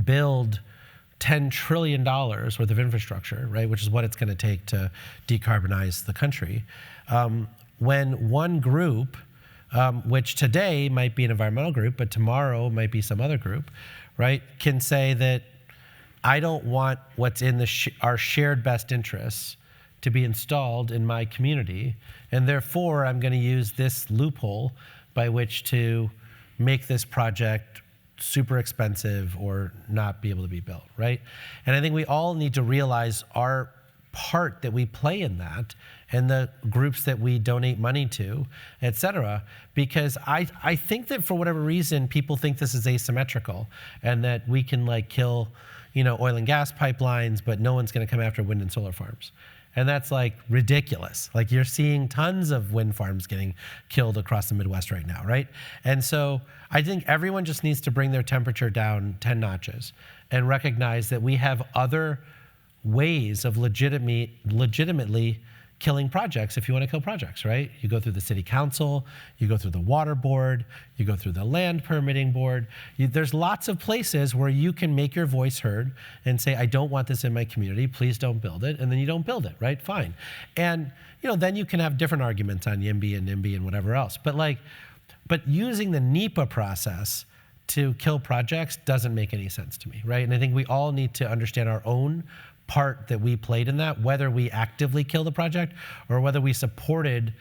build $10 trillion worth of infrastructure, right, which is what it's going to take to decarbonize the country, when one group, which today might be an environmental group, but tomorrow might be some other group, right, can say that I don't want what's in our shared best interests to be installed in my community, and therefore I'm going to use this loophole by which to make this project super expensive or not be able to be built, right? And I think we all need to realize our part that we play in that and the groups that we donate money to, et cetera, because I think that for whatever reason, people think this is asymmetrical and that we can like kill, oil and gas pipelines, but no one's gonna come after wind and solar farms. And that's like ridiculous. Like you're seeing tons of wind farms getting killed across the Midwest right now, right? And so I think everyone just needs to bring their temperature down 10 notches and recognize that we have other ways of legitimately killing projects if you want to kill projects, right? You go through the city council, you go through the water board, you go through the land permitting board. There's lots of places where you can make your voice heard and say, I don't want this in my community, please don't build it, and then you don't build it, right? Fine. And then you can have different arguments on YIMBY and NIMBY and whatever else. But using the NEPA process to kill projects doesn't make any sense to me, right? And I think we all need to understand our own part that we played in that, whether we actively killed the project or whether we supported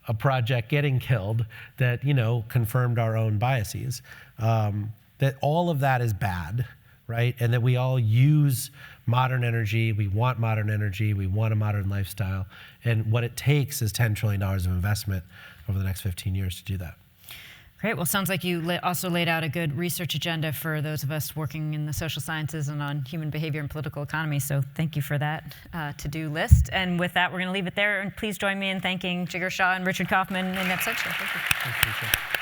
a project getting killed that confirmed our own biases. That all of that is bad, right? And that we all use modern energy. We want modern energy. We want a modern lifestyle. And what it takes is $10 trillion of investment over the next 15 years to do that. Great. Well, sounds like you also laid out a good research agenda for those of us working in the social sciences and on human behavior and political economy. So thank you for that to-do list. And with that, we're going to leave it there. And please join me in thanking Jigar, Shah, and Richard Kauffmann in absentia. Thank you. Thank you.